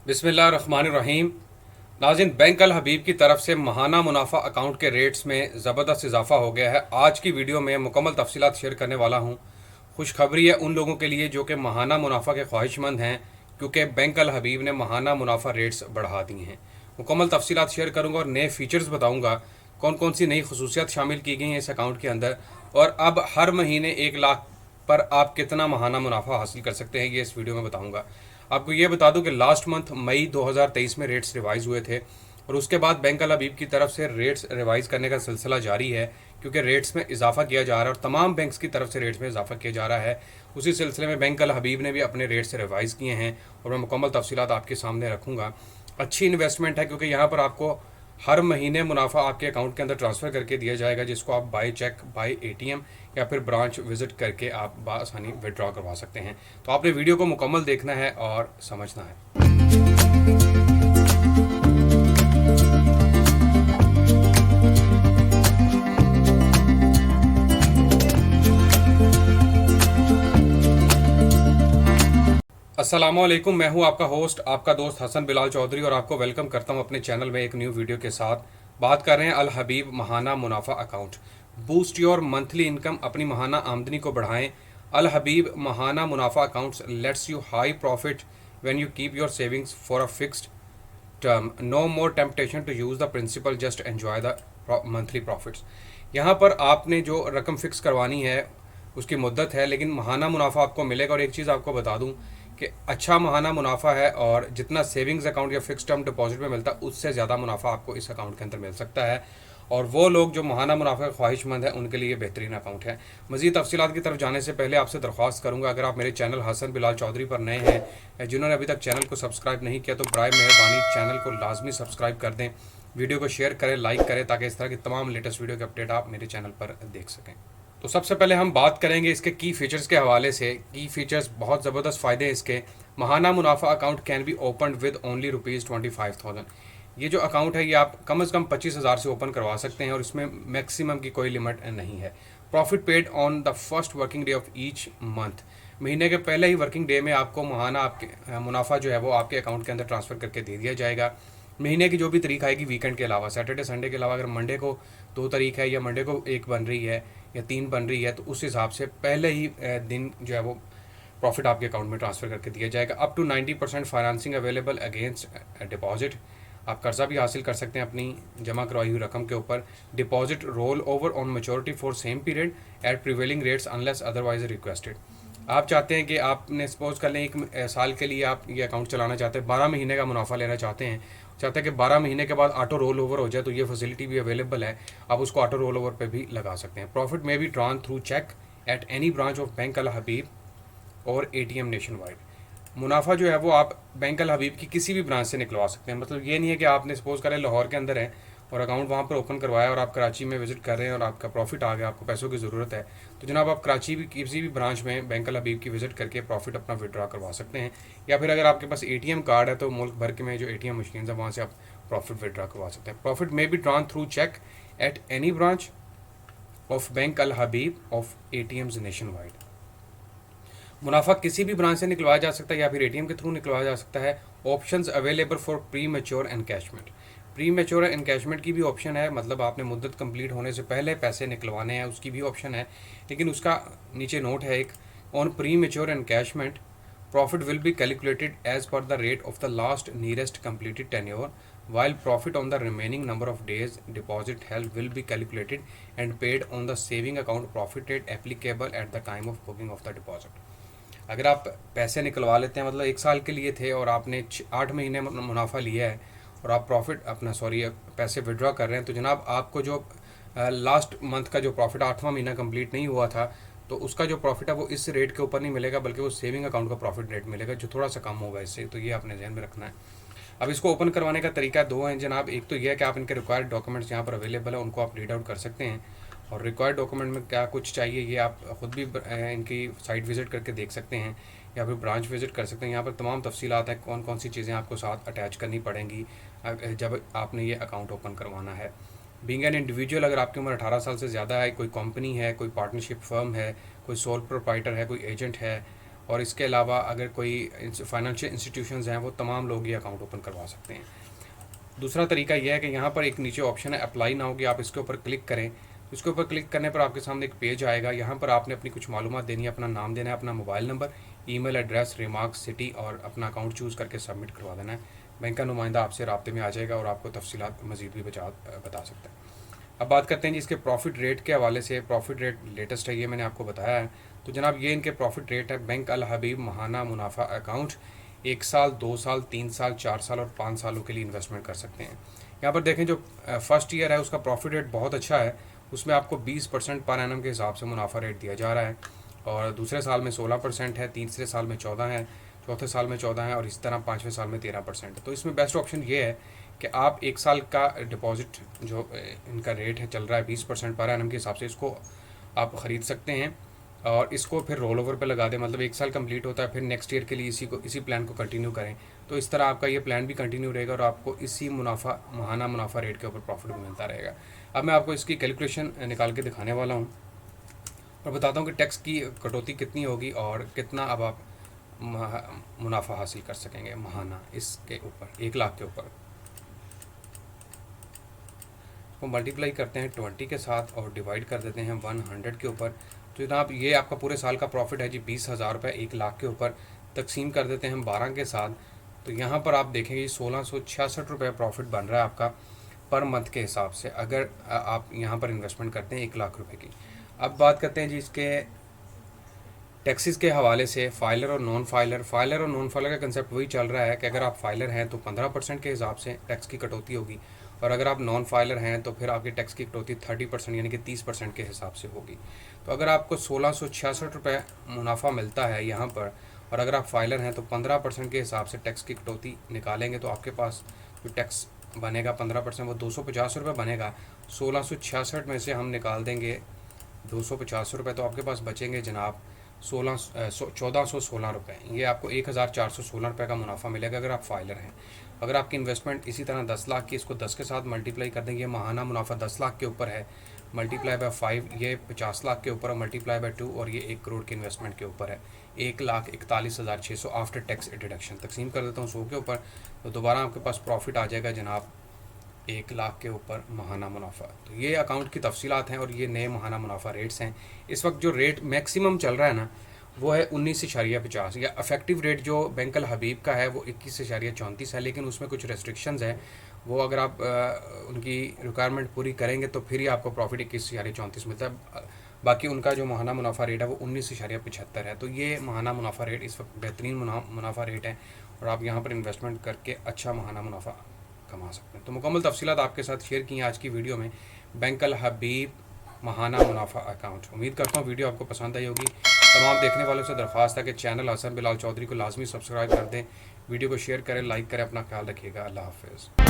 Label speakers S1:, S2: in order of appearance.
S1: बिस्मिल्लाहिर्रहमानिर्रहीम। नाज़रीन, बैंक अल हबीब की तरफ से महाना मुनाफा अकाउंट के रेट्स में ज़बरदस्त इजाफा हो गया है। आज की वीडियो में मुकम्मल तफसीलात शेयर करने वाला हूँ। खुशखबरी है उन लोगों के लिए जो कि महाना मुनाफा के ख्वाहिशमंद हैं, क्योंकि बैंक अल हबीब ने महाना मुनाफा रेट्स बढ़ा दिए हैं। मुकम्मल तफसीलात शेयर करूँगा और नए फीचर्स बताऊँगा, कौन कौन सी नई खसूसियात शामिल की गई हैं इस अकाउंट के अंदर, और अब हर महीने 1 लाख पर आप कितना महाना मुनाफा हासिल कर सकते हैं, ये इस वीडियो में बताऊंगा। आपको ये बता दूं कि लास्ट मंथ मई 2023 में रेट्स रिवाइज हुए थे, और उसके बाद बैंक अल हबीब की तरफ से रेट्स रिवाइज करने का सिलसिला जारी है, क्योंकि रेट्स में इजाफा किया जा रहा है और तमाम बैंक्स की तरफ से रेट्स में इजाफा किया जा रहा है। उसी सिलसिले में बैंक अल हबीब ने भी अपने रेट्स रिवाइज किए हैं, और मैं मुकम्मल तफसीलात आपके सामने रखूँगा। अच्छी इन्वेस्टमेंट है, क्योंकि यहाँ पर आपको हर महीने मुनाफा आपके अकाउंट के अंदर ट्रांसफ़र करके दिया जाएगा, जिसको आप बाय चेक, बाय एटीएम या फिर ब्रांच विजिट करके आप बआसानी विड्रॉ करवा सकते हैं। तो आपने वीडियो को मुकम्मल देखना है और समझना है। अस्सलामुअलैकुम, मैं हूं आपका होस्ट, आपका दोस्त हसन बिलाल चौधरी, और आपको वेलकम करता हूं अपने चैनल में एक न्यू वीडियो के साथ। बात कर रहे हैं अल Habib Mahana Munafa account. Boost your monthly income, अपनी महाना आमदनी को बढ़ाएं। Al Habib Mahana Munafa accounts lets you high profit when you keep your savings for a fixed term. No more temptation to use the principal, just enjoy the monthly profits. यहाँ पर आपने जो रकम फिक्स करवानी है उसकी मुद्दत है, लेकिन महाना मुनाफा आपको मिलेगा। और एक चीज़ आपको बता दूं कि अच्छा महाना मुनाफा है, और जितना सेविंग्स अकाउंट या फिक्स टर्म डिपॉजिट में मिलता है उससे ज़्यादा मुनाफा आपको इस अकाउंट के अंदर मिल सकता है। और वो लोग जो महाना मुनाफा के ख्वाहिशमंद है उनके लिए बेहतरीन अकाउंट है। मज़ीद तफसीलात की तरफ जाने से पहले आपसे दरख्वास्त करूँगा, अगर आप मेरे चैनल हसन बिलाल चौधरी पर नए हैं, जिन्होंने अभी तक चैनल को सब्सक्राइब नहीं किया, तो बराए मेहरबानी चैनल को लाजमी सब्सक्राइब कर दें, वीडियो को शेयर करें, लाइक करें, ताकि इस तरह की तमाम लेटेस्ट वीडियो के अपडेट आप मेरे चैनल पर देख सकें। तो सबसे पहले हम बात करेंगे इसके की फ़ीचर्स के हवाले से। की फ़ीचर्स बहुत ज़बरदस्त फ़ायदे हैं इसके। महाना Munafa account can be open with only ₹25,000। ये जो अकाउंट है ये आप कम से कम 25,000 से ओपन करवा सकते हैं, और इसमें मैक्सिमम की कोई लिमिट नहीं है। Profit paid on the first working day of each month. महीने के पहले ही वर्किंग डे में आपको महाना आपके मुनाफा जो है वो आपके अकाउंट के अंदर ट्रांसफ़र करके दे दिया जाएगा। महीने की जो भी तारीख आएगी वीकेंड के अलावा, सैटरडे संडे के अलावा, अगर मंडे को 2 तारीख है या मंडे को 1 बन रही है या 3 बन रही है, तो उस हिसाब से पहले ही दिन जो है वो प्रॉफिट आपके अकाउंट में ट्रांसफ़र करके दिया जाएगा। Up to 90% financing available against deposit. आप कर्जा भी हासिल कर सकते हैं अपनी जमा करवाई हुई रकम के ऊपर। Deposit roll over on maturity for same period at prevailing rates unless otherwise requested. आप चाहते हैं कि आपने सपोज कर लें 1 साल के लिए आप ये अकाउंट चलाना चाहते हैं, 12 महीने का मुनाफा लेना चाहते हैं हैं कि 12 महीने के बाद ऑटो रोल ओवर हो जाए, तो ये फैसिलिटी भी अवेलेबल है। आप उसको ऑटो रोल ओवर पे भी लगा सकते हैं। Profit may be drawn through cheque at any branch of bank Al Habib और एटीएम नेशन वाइड। मुनाफा जो है वो आप बैंक अल हबीब की किसी भी ब्रांच से निकलवा सकते हैं। मतलब ये नहीं है कि आपने सपोज करें लाहौर के अंदर है और अकाउंट वहाँ पर ओपन करवाया और आप कराची में विजिट कर रहे हैं और आपका प्रॉफिट आ गया, आपको पैसों की ज़रूरत है, तो जनाब आप कराची भी किसी भी ब्रांच में बैंक अल हबीब की विजिट करके प्रॉफिट अपना विड्रॉ करवा सकते हैं। या फिर अगर आपके पास एटीएम कार्ड है तो मुल्क भर के में जो एटीएम मशीन है वहाँ से आप प्रॉफिट विड्रॉ करवा सकते हैं। Profit may be drawn through cheque at any branch of bank Al Habib of ATMs nationwide. मुनाफा किसी भी ब्रांच से निकलवाया जा सकता है या फिर एटीएम के थ्रू निकलवाया जा सकता है। Options available for pre mature encashment. Pre mature encashment की भी ऑप्शन है, मतलब आपने मुद्दत कंप्लीट होने से पहले पैसे निकलवाने हैं, उसकी भी ऑप्शन है। लेकिन उसका नीचे नोट है एक, on premature encashment profit will be calculated as per the rate of the last nearest completed tenure, while profit on the remaining number of days deposit held will be calculated and paid on the saving account profit rate applicable at the time of booking of the deposit। अगर आप पैसे निकलवा लेते हैं, मतलब 1 साल के लिए थे और आपने 8 महीने मुनाफा लिया है और आप प्रॉफिट अपना पैसे विड्रॉ कर रहे हैं, तो जनाब आपको जो लास्ट मंथ का जो प्रॉफिट 8वां महीना कंप्लीट नहीं हुआ था, तो उसका जो प्रॉफिट है वो इस रेट के ऊपर नहीं मिलेगा, बल्कि वो सेविंग अकाउंट का प्रॉफिट रेट मिलेगा, जो थोड़ा सा कम होगा इससे। तो ये आपने ध्यान में रखना है। अब इसको ओपन करवाने का तरीका 2 हैं जनाब। एक तो यह है कि आप इनके रिक्वायर्ड डॉक्यूमेंट्स यहाँ पर अवेलेबल है, उनको आप रीड आउट कर सकते हैं। और रिक्वायर्ड डॉक्यूमेंट में क्या कुछ चाहिए ये आप ख़ुद भी इनकी साइट विज़िट करके देख सकते हैं या फिर ब्रांच विज़िट कर सकते हैं। यहाँ पर तमाम तफसीलात हैं, कौन कौन सी चीज़ें आपको साथ अटैच करनी पड़ेंगी जब आपने ये अकाउंट ओपन करवाना है। बीइंग एन इंडिविजुअल, अगर आपकी उम्र 18 साल से ज़्यादा है, कोई कंपनी है, कोई पार्टनरशिप फर्म है, कोई सोल प्रोप्राइटर है, कोई एजेंट है, और इसके अलावा अगर कोई फाइनेंशियल इंस्टीट्यूशंस हैं वो तमाम लोग ये अकाउंट ओपन करवा सकते हैं। दूसरा तरीका यह है कि यहाँ पर एक नीचे ऑप्शन है अप्लाई नाउ की, आप इसके ऊपर क्लिक करें। इसके ऊपर क्लिक करने पर आपके सामने एक पेज आएगा। यहाँ पर आपने अपनी कुछ मालूमात देनी है, अपना नाम देना है, अपना mobile number, email address, remarks, city और अपना अकाउंट चूज़ करके सबमिट करवा देना है। बैंक का नुमाइंदा आपसे राब्ते में आ जाएगा और आपको तफसीलात मज़ीद भी बता सकता है। अब बात करते हैं जी इसके प्रॉफिट रेट के हवाले से। प्रॉफिट रेट लेटेस्ट है, ये मैंने आपको बताया है। तो जनाब ये इनके प्रॉफिट रेट है। बैंक अल हबीब महाना मुनाफा अकाउंट 1 साल, 2 साल, 3 साल, 4 साल और 5 सालों के लिए इन्वेस्टमेंट कर सकते हैं। यहाँ पर देखें जो फर्स्ट ईयर है उसका प्रॉफिट रेट बहुत अच्छा है। उसमें आपको 20% पर एनम के हिसाब से मुनाफा रेट दिया जा रहा है और दूसरे साल में 16% है, तीसरे साल में 14 है, चौथे साल में 14 है और इस तरह 5वें साल में 13%। तो इसमें बेस्ट ऑप्शन ये है कि आप 1 साल का डिपॉजिट जो इनका रेट है चल रहा है 20% पर एनम के हिसाब से, इसको आप ख़रीद सकते हैं और इसको फिर रोल ओवर पे लगा दें। मतलब 1 साल कंप्लीट होता है, फिर नेक्स्ट ईयर के लिए इसी प्लान को कंटिन्यू करें। तो इस तरह आपका ये प्लान भी कंटिन्यू रहेगा और आपको इसी महाना मुनाफा रेट के ऊपर प्रॉफिट भी मिलता रहेगा। अब मैं आपको इसकी कैलकुलेशन निकाल के दिखाने वाला हूँ और बताता हूँ कि टैक्स की कटौती कितनी होगी और कितना अब आप मुनाफा हासिल कर सकेंगे महाना इसके ऊपर 1 लाख के ऊपर। वो मल्टीप्लाई करते हैं 20 के साथ और डिवाइड कर देते हैं 100 के ऊपर। तो जनाब ये आपका पूरे साल का प्रॉफिट है जी 20,000 रुपये 1 लाख के ऊपर। तकसीम कर देते हैं 12 के साथ, तो यहाँ पर आप देखेंगे 1666 रुपये प्रॉफिट बन रहा है आपका पर मंथ के हिसाब से, अगर आप यहाँ पर इन्वेस्टमेंट करते हैं 1 लाख रुपए की। अब बात करते हैं जी इसके टैक्सेस के हवाले से। फाइलर और नॉन फाइलर का कंसेप्ट वही चल रहा है कि अगर आप फाइलर हैं तो 15% के हिसाब से टैक्स की कटौती होगी और अगर आप नॉन फाइलर हैं तो फिर आपकी टैक्स की कटौती 30% यानी कि 30% के हिसाब से होगी। तो अगर आपको 1666 रुपये मुनाफा मिलता है यहाँ पर और अगर आप फाइलर हैं तो 15% के हिसाब से टैक्स की कटौती निकालेंगे तो आपके पास जो टैक्स बनेगा 15% वो 250 रुपये बनेगा। 1666 में से हम निकाल देंगे 250 रुपये, तो आपके पास बचेंगे जनाब 1416 रुपये। ये आपको 1416 रुपये का मुनाफा मिलेगा अगर आप फाइलर हैं। अगर आपकी इन्वेस्टमेंट इसी तरह 10 लाख की, इसको 10 के साथ मल्टीप्लाई कर देंगे, महाना मुनाफा 10 लाख के ऊपर है, मल्टीप्लाई बाय 5 ये 50 लाख के ऊपर है, मल्टीप्लाई बाय 2 और ये 1 करोड़ की इन्वेस्टमेंट के ऊपर है, 1,41,600 आफ्टर टैक्स डिडक्शन। तकसीम कर देता हूँ 100 के ऊपर, तो दोबारा आपके पास प्रॉफिट आ जाएगा जनाब 1 लाख के ऊपर महाना मुनाफा। तो ये अकाउंट की तफसीलात हैं और ये नए महाना मुनाफा रेट्स हैं। इस वक्त जो रेट मैक्सिमम चल रहा है ना वो है 19.50 या अफेक्टिव रेट जो बैंक अल हबीब का है वो 21.34 है, लेकिन उसमें कुछ रेस्ट्रिक्शंस है। वो अगर आप उनकी रिक्वायरमेंट पूरी करेंगे तो फिर ही आपको प्रॉफिट 21.34 मिलता है। बाकी उनका जो महाना मुनाफा रेट है वो 19.75 है। तो ये महाना मुनाफा रेट इस वक्त बेहतरीन मुनाफा रेट है और आप यहाँ पर इन्वेस्टमेंट करके अच्छा महाना मुनाफा कमा सकते हैं। तो मुकम्मल तफसीलात आपके साथ शेयर की आज की वीडियो में बैंक अल हबीब महाना मुनाफा अकाउंट। उम्मीद करता हूँ वीडियो आपको पसंद आई होगी। तमाम देखने वालों से दरख्वास्त है कि चैनल हसन बिलाल चौधरी को लाजमी सब्सक्राइब कर दें, वीडियो को शेयर करें, लाइक करें। अपना ख्याल रखिएगा। अल्लाह हाफ़िज़।